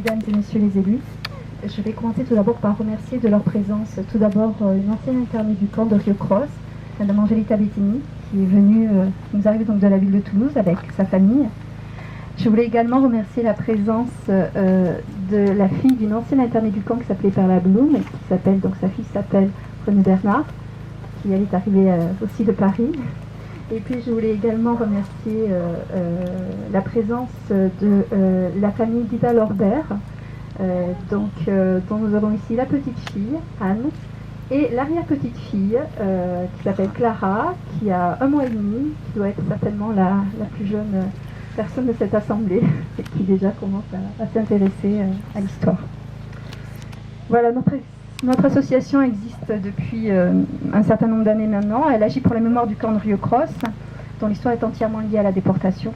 Mesdames et Messieurs les élus, je vais commencer tout d'abord par remercier de leur présence tout d'abord une ancienne internée du camp de Rio Cross, Madame Angelita Bettini, qui est venue, qui nous arrive donc de la ville de Toulouse avec sa famille. Je voulais également remercier la présence de la fille d'une ancienne internée du camp qui s'appelait Perla Bloom, et qui s'appelle, donc sa fille s'appelle René Bernard, qui elle est arrivée aussi de Paris. Et puis je voulais également remercier la présence de la famille d'Ida Lorbert, dont nous avons ici la petite fille, Anne, et l'arrière-petite-fille, qui s'appelle Clara, qui a 1 mois et demi, qui doit être certainement la plus jeune personne de cette assemblée, et qui déjà commence à s'intéresser à l'histoire. Voilà, notre association existe depuis un certain nombre d'années maintenant. Elle agit pour la mémoire du camp de Rio Cross, dont l'histoire est entièrement liée à la déportation.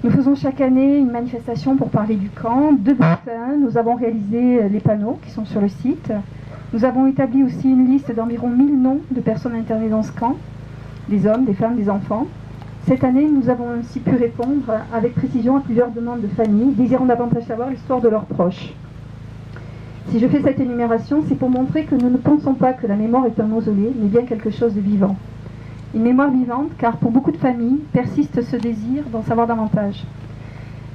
Nous faisons chaque année une manifestation pour parler du camp. De bulletins, nous avons réalisé les panneaux qui sont sur le site. Nous avons établi aussi une liste d'environ 1000 noms de personnes internées dans ce camp, des hommes, des femmes, des enfants. Cette année, nous avons ainsi pu répondre avec précision à plusieurs demandes de familles désirant davantage savoir l'histoire de leurs proches. Si je fais cette énumération, c'est pour montrer que nous ne pensons pas que la mémoire est un mausolée, mais bien quelque chose de vivant. Une mémoire vivante, car pour beaucoup de familles, persiste ce désir d'en savoir davantage.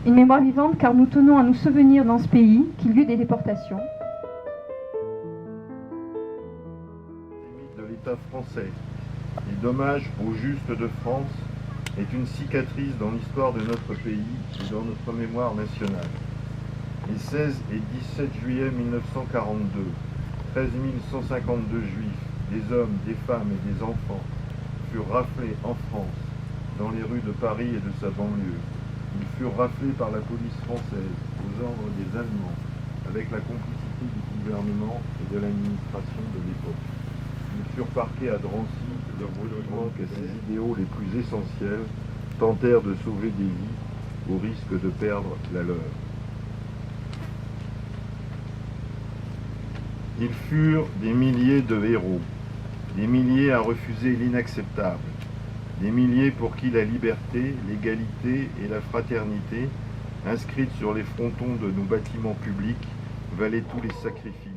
Une mémoire vivante, car nous tenons à nous souvenir dans ce pays qu'il y eut des déportations. De l'État français, les dommages au juste de France est une cicatrice dans l'histoire de notre pays et dans notre mémoire nationale. Les 16 et 17 juillet 1942, 13 152 juifs, des hommes, des femmes et des enfants, furent raflés en France, dans les rues de Paris et de sa banlieue. Ils furent raflés par la police française, aux ordres des Allemands, avec la complicité du gouvernement et de l'administration de l'époque. Ils furent parqués à Drancy, leur manque à ses idéaux les plus essentiels, tentèrent de sauver des vies au risque de perdre la leur. Ils furent des milliers de héros, des milliers à refuser l'inacceptable, des milliers pour qui la liberté, l'égalité et la fraternité, inscrites sur les frontons de nos bâtiments publics, valaient tous les sacrifices.